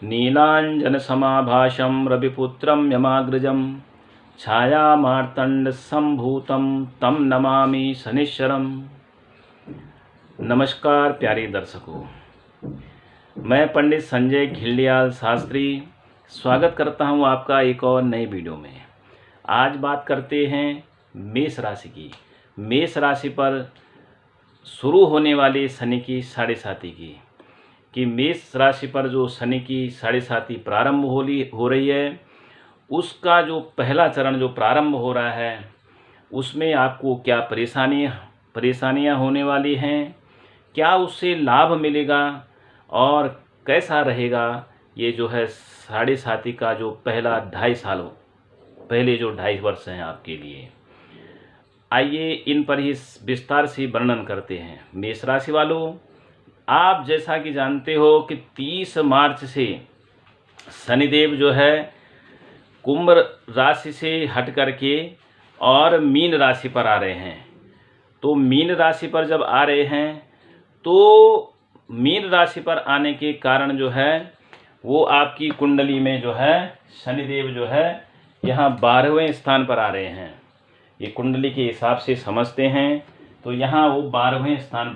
नीलाञ्जनसमाभासं रविपुत्रं यमाग्रजं छायामार्तण्डसम्भूतं तं नमामि शनिश्चरम्। नमस्कार प्यारे दर्शकों, मैं पंडित संजय घिल्डियाल शास्त्री स्वागत करता हूं आपका एक और नई वीडियो में। आज बात करते हैं मेष राशि की। मेष राशि पर शुरू होने वाले शनि की साढ़े साती की कि मेष राशि पर जो शनि की साढ़े साती प्रारंभ हो रही है, उसका जो पहला चरण जो प्रारंभ हो रहा है, उसमें आपको क्या परेशानियां होने वाली हैं, क्या उससे लाभ मिलेगा और कैसा रहेगा ये जो है साढ़े साती का जो पहला 2.5 साल पहले जो 2.5 वर्ष हैं आपके लिए। आइए इन पर ही विस्तार से वर्णन करते हैं। मेष राशि वालों, आप जैसा कि जानते हो कि 30 मार्च से शनिदेव जो है कुंभ राशि से हट करके और मीन राशि पर आ रहे हैं। तो मीन राशि पर जब आ रहे हैं तो मीन राशि पर आने के कारण जो है वो आपकी कुंडली में जो है शनिदेव जो है यहाँ 12वें स्थान पर आ रहे हैं। ये कुंडली के हिसाब से समझते हैं तो यहाँ वो 12वें स्थान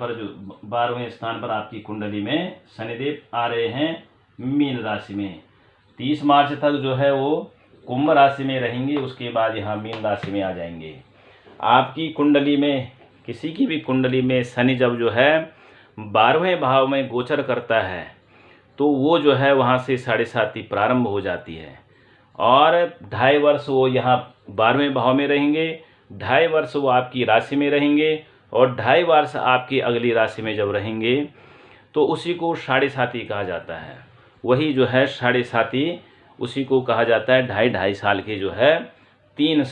पर आपकी कुंडली में शनिदेव आ रहे हैं मीन राशि में। 30 मार्च तक जो है वो कुंभ राशि में रहेंगे, उसके बाद यहाँ मीन राशि में आ जाएंगे। आपकी कुंडली में, किसी की भी कुंडली में शनि जब जो है 12वें भाव में गोचर करता है तो वो जो है वहाँ से साढ़े साती प्रारंभ हो जाती है और 2.5 वर्ष वो यहाँ 12वें भाव में रहेंगे, 2.5 वर्ष वो आपकी राशि में रहेंगे और 2.5 वर्ष आपकी अगली राशि में जब रहेंगे तो उसी को साढ़े साती कहा जाता है। वही जो है साढ़े साती उसी को कहा जाता है। 2.5 साल के जो है 3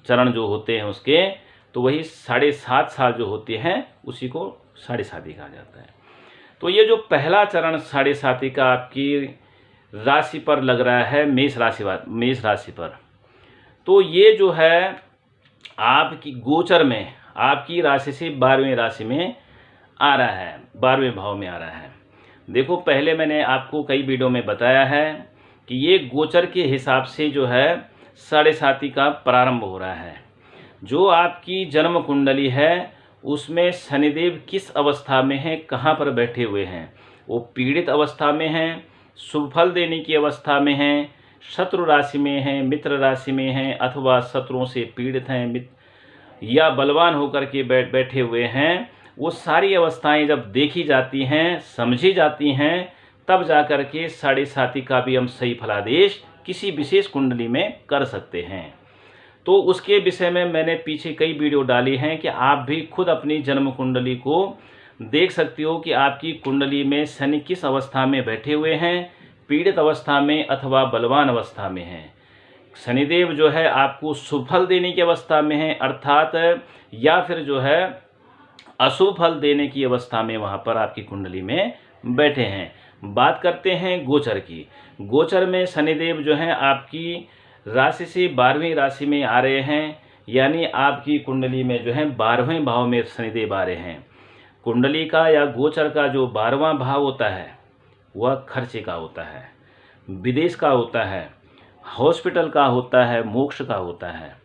चरण जो होते हैं उसके, तो वही 7.5 साल जो होते हैं उसी को साढ़े साती कहा जाता है। तो ये जो पहला चरण साढ़े साती का आपकी राशि पर लग रहा है मेष राशि पर, तो ये जो है आपकी गोचर में आपकी राशि से 12वें राशि में आ रहा है, 12वें भाव में आ रहा है। देखो, पहले मैंने आपको कई वीडियो में बताया है कि ये गोचर के हिसाब से जो है साढ़े साती का प्रारंभ हो रहा है। जो आपकी जन्म कुंडली है उसमें शनिदेव किस अवस्था में है, कहाँ पर बैठे हुए हैं, वो पीड़ित अवस्था में हैं, शुभ फल देने की अवस्था में हैं, शत्रु राशि में हैं, मित्र राशि में हैं, अथवा शत्रुओं से पीड़ित हैं या बलवान होकर के बैठे हुए हैं, वो सारी अवस्थाएं जब देखी जाती हैं, समझी जाती हैं, तब जाकर के साढ़े साती का भी हम सही फलादेश किसी विशेष कुंडली में कर सकते हैं। तो उसके विषय में मैंने पीछे कई वीडियो डाली हैं कि आप भी खुद अपनी जन्म कुंडली को देख सकते हो कि आपकी कुंडली में शनि किस अवस्था में बैठे हुए हैं, पीड़ित अवस्था में अथवा बलवान अवस्था में हैं। शनिदेव जो है आपको शुभ फल देने की अवस्था में है, अर्थात या फिर जो है अशुभ फल देने की अवस्था में वहाँ पर आपकी कुंडली में बैठे हैं। बात करते हैं गोचर की। गोचर में शनिदेव जो है आपकी राशि से 12वीं राशि में आ रहे हैं, यानी आपकी कुंडली में जो है 12वें भाव में शनिदेव आ रहे हैं। कुंडली का या गोचर का जो 12वां भाव होता है वह खर्चे का होता है, विदेश का होता है, हॉस्पिटल का होता है, मोक्ष का होता है,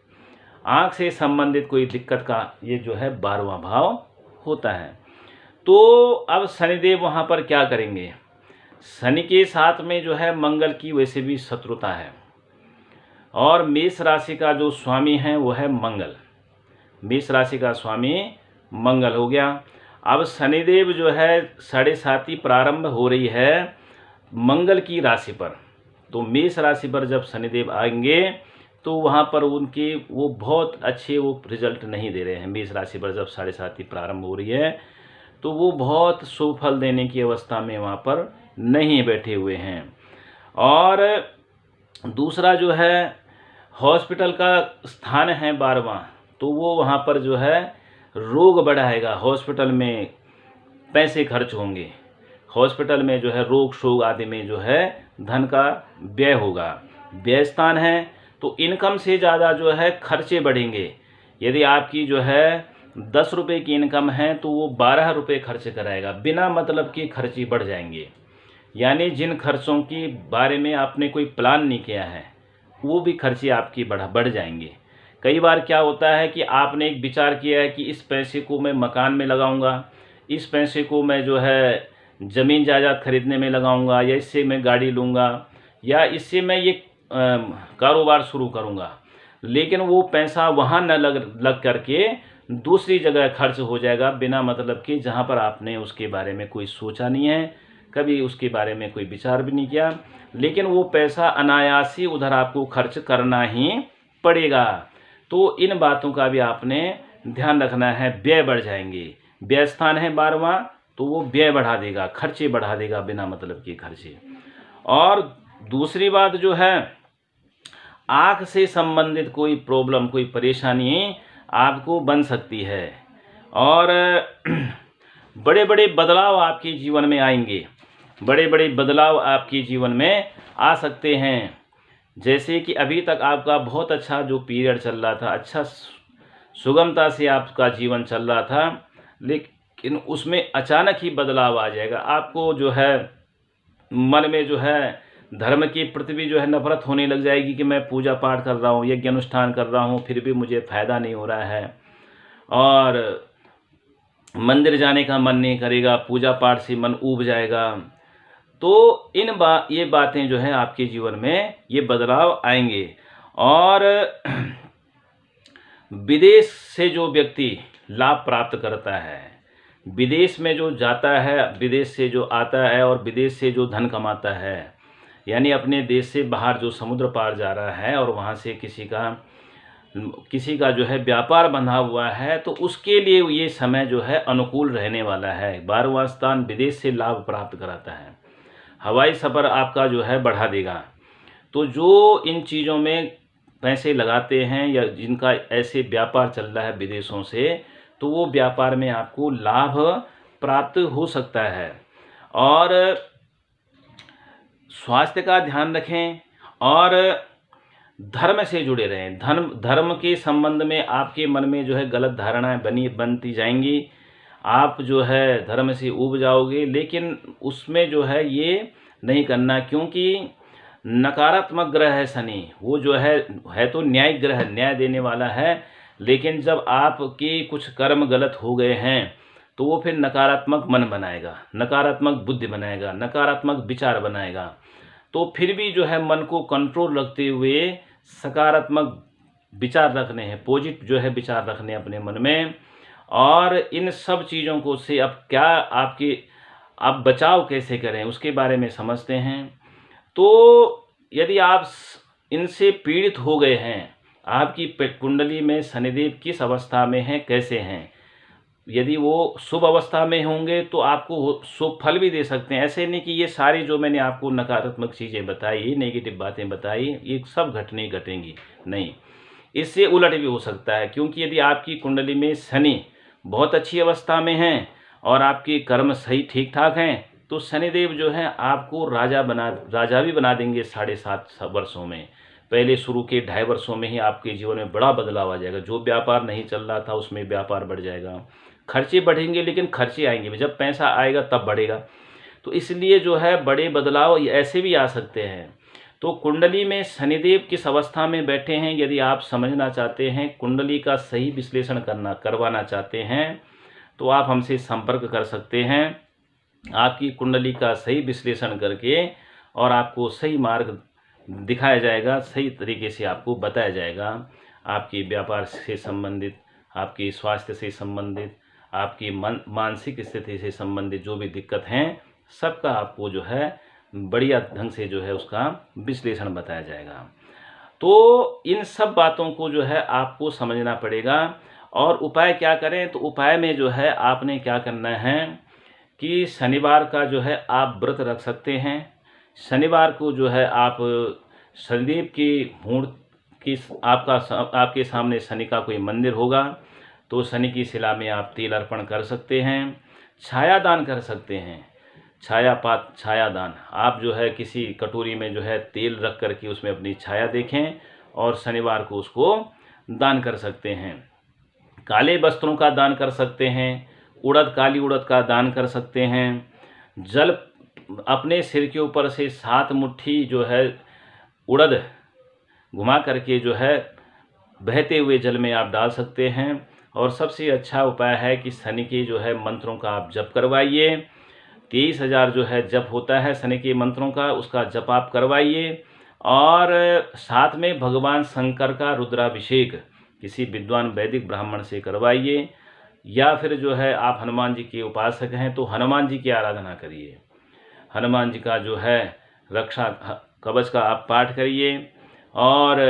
आँख से संबंधित कोई दिक्कत का ये जो है 12वां भाव होता है। तो अब शनिदेव वहाँ पर क्या करेंगे? शनि के साथ में जो है मंगल की वैसे भी शत्रुता है और मेष राशि का जो स्वामी है वो है मंगल। मेष राशि का स्वामी मंगल हो गया। अब शनिदेव जो है साढ़े साती प्रारंभ हो रही है मंगल की राशि पर, तो मेष राशि पर जब शनिदेव आएंगे तो वहाँ पर उनके वो बहुत अच्छे वो रिजल्ट नहीं दे रहे हैं। मेष राशि पर जब साढ़े साती प्रारंभ हो रही है तो वो बहुत शुभ फल देने की अवस्था में वहाँ पर नहीं बैठे हुए हैं। और दूसरा जो है हॉस्पिटल का स्थान है 12वां, तो वो वहाँ पर जो है रोग बढ़ाएगा। हॉस्पिटल में पैसे खर्च होंगे, हॉस्पिटल में जो है रोग शोग आदि में जो है धन का व्यय होगा। व्यय स्थान है तो इनकम से ज़्यादा जो है खर्चे बढ़ेंगे। यदि आपकी जो है 10 रुपये की इनकम है तो वो 12 रुपये खर्च कराएगा, बिना मतलब के खर्चे बढ़ जाएंगे। यानी जिन खर्चों के बारे में आपने कोई प्लान नहीं किया है वो भी खर्चे आपकी बढ़ जाएंगे। कई बार क्या होता है कि आपने एक विचार किया है कि इस पैसे को मैं मकान में लगाऊंगा, इस पैसे को मैं जो है ज़मीन जायदाद खरीदने में लगाऊंगा, या इससे मैं गाड़ी लूँगा, या इससे मैं ये कारोबार शुरू करूँगा, लेकिन वो पैसा वहाँ न लग करके दूसरी जगह खर्च हो जाएगा बिना मतलब कि, जहाँ पर आपने उसके बारे में कोई सोचा नहीं है, कभी उसके बारे में कोई विचार भी नहीं किया, लेकिन वो पैसा अनायास ही उधर आपको खर्च करना ही पड़ेगा। तो इन बातों का भी आपने ध्यान रखना है। व्यय बढ़ जाएंगे, व्यय स्थान है 12वां, तो वो व्यय बढ़ा देगा, खर्चे बढ़ा देगा बिना मतलब के खर्चे। और दूसरी बात जो है, आँख से संबंधित कोई प्रॉब्लम, कोई परेशानी आपको बन सकती है, और बड़े बड़े बदलाव आपके जीवन में आएंगे, बड़े बड़े बदलाव आपके जीवन में आ सकते हैं। जैसे कि अभी तक आपका बहुत अच्छा जो पीरियड चल रहा था, अच्छा सुगमता से आपका जीवन चल रहा था, लेकिन उसमें अचानक ही बदलाव आ जाएगा। आपको जो है मन में जो है धर्म के प्रति भी जो है नफरत होने लग जाएगी कि मैं पूजा पाठ कर रहा हूँ, यज्ञ अनुष्ठान कर रहा हूँ, फिर भी मुझे फ़ायदा नहीं हो रहा है, और मंदिर जाने का मन नहीं करेगा, पूजा पाठ से मन ऊब जाएगा। तो ये बातें जो है आपके जीवन में ये बदलाव आएंगे। और विदेश से जो व्यक्ति लाभ प्राप्त करता है, विदेश में जो जाता है, विदेश से जो आता है और विदेश से जो धन कमाता है, यानी अपने देश से बाहर जो समुद्र पार जा रहा है और वहाँ से किसी का जो है व्यापार बंधा हुआ है, तो उसके लिए ये समय जो है अनुकूल रहने वाला है। 12वां स्थान विदेश से लाभ प्राप्त कराता है, हवाई सफ़र आपका जो है बढ़ा देगा। तो जो इन चीज़ों में पैसे लगाते हैं या जिनका ऐसे व्यापार चल रहा है विदेशों से, तो वो व्यापार में आपको लाभ प्राप्त हो सकता है। और स्वास्थ्य का ध्यान रखें और धर्म से जुड़े रहें। धर्म के संबंध में आपके मन में जो है गलत धारणाएं बनती जाएंगी, आप जो है धर्म से ऊब जाओगे, लेकिन उसमें जो है ये नहीं करना, क्योंकि नकारात्मक ग्रह है शनि, वो जो है तो न्यायिक ग्रह, न्याय देने वाला है, लेकिन जब आपके कुछ कर्म गलत हो गए हैं तो वो फिर नकारात्मक मन बनाएगा, नकारात्मक बुद्धि बनाएगा, नकारात्मक विचार बनाएगा। तो फिर भी जो है मन को कंट्रोल रखते हुए सकारात्मक विचार रखने हैं, पॉजिटिव जो है विचार रखने अपने मन में। और इन सब चीज़ों को से अब क्या आप बचाव कैसे करें उसके बारे में समझते हैं। तो यदि आप इनसे पीड़ित हो गए हैं, आपकी कुंडली में शनिदेव किस अवस्था में हैं, कैसे हैं, यदि वो शुभ अवस्था में होंगे तो आपको शुभ फल भी दे सकते हैं। ऐसे नहीं कि ये सारी जो मैंने आपको नकारात्मक चीज़ें बताई, नेगेटिव बातें बताई, ये सब घटेंगी, नहीं, इससे उलट भी हो सकता है। क्योंकि यदि आपकी कुंडली में शनि बहुत अच्छी अवस्था में हैं और आपके कर्म सही ठीक ठाक हैं, तो शनिदेव जो है आपको राजा भी बना देंगे 7.5 वर्षों में। पहले शुरू के 2.5 वर्षों में ही आपके जीवन में बड़ा बदलाव आ जाएगा। जो व्यापार नहीं चल रहा था उसमें व्यापार बढ़ जाएगा, खर्चे बढ़ेंगे, लेकिन खर्चे आएंगे, जब पैसा आएगा तब बढ़ेगा। तो इसलिए जो है बड़े बदलाव ऐसे भी आ सकते हैं। तो कुंडली में शनिदेव किस अवस्था में बैठे हैं, यदि आप समझना चाहते हैं, कुंडली का सही विश्लेषण करवाना चाहते हैं, तो आप हमसे संपर्क कर सकते हैं। आपकी कुंडली का सही विश्लेषण करके और आपको सही मार्ग दिखाया जाएगा, सही तरीके से आपको बताया जाएगा। आपकी व्यापार से संबंधित, आपकी स्वास्थ्य से संबंधित, आपकी मानसिक स्थिति से संबंधित जो भी दिक्कत हैं, सबका आपको जो है बढ़िया ढंग से जो है उसका विश्लेषण बताया जाएगा। तो इन सब बातों को जो है आपको समझना पड़ेगा। और उपाय क्या करें, तो उपाय में जो है आपने क्या करना है कि शनिवार का जो है आप व्रत रख सकते हैं। शनिवार को जो है आप शनिदेव की मूर्ति की आपके सामने शनि का कोई मंदिर होगा तो शनि की शिला में आप तेल अर्पण कर सकते हैं। छाया दान कर सकते हैं, छाया दान, आप जो है किसी कटोरी में जो है तेल रख करके उसमें अपनी छाया देखें और शनिवार को उसको दान कर सकते हैं। काले वस्त्रों का दान कर सकते हैं, काली उड़द का दान कर सकते हैं। जल अपने सिर के ऊपर से 7 मुट्ठी जो है उड़द घुमा करके जो है बहते हुए जल में आप डाल सकते हैं। और सबसे अच्छा उपाय है कि शनि के जो है मंत्रों का आप जप करवाइए। 23,000 जो है जप होता है शनि के मंत्रों का, उसका जप आप करवाइए। और साथ में भगवान शंकर का रुद्राभिषेक किसी विद्वान वैदिक ब्राह्मण से करवाइए। या फिर जो है आप हनुमान जी के उपासक हैं तो हनुमान जी की आराधना करिए। हनुमान जी का जो है रक्षा कवच का आप पाठ करिए और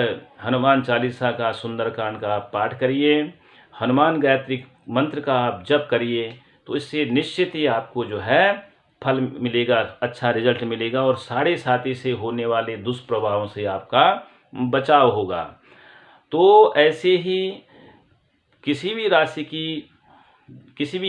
हनुमान चालीसा का, सुंदरकांड का आप पाठ करिए। हनुमान गायत्री मंत्र का आप जप करिए, तो इससे निश्चित ही आपको जो है फल मिलेगा, अच्छा रिजल्ट मिलेगा और साढ़े साथी से होने वाले दुष्प्रभावों से आपका बचाव होगा। तो ऐसे ही किसी भी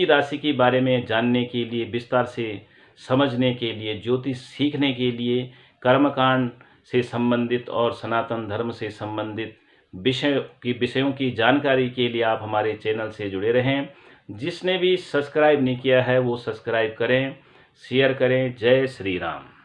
राशि के बारे में जानने के लिए, विस्तार से समझने के लिए, ज्योतिष सीखने के लिए, कर्मकांड से संबंधित और सनातन धर्म से संबंधित विषयों की जानकारी के लिए आप हमारे चैनल से जुड़े रहें। जिसने भी सब्सक्राइब नहीं किया है वो सब्सक्राइब करें, शेयर करें। जय श्री राम।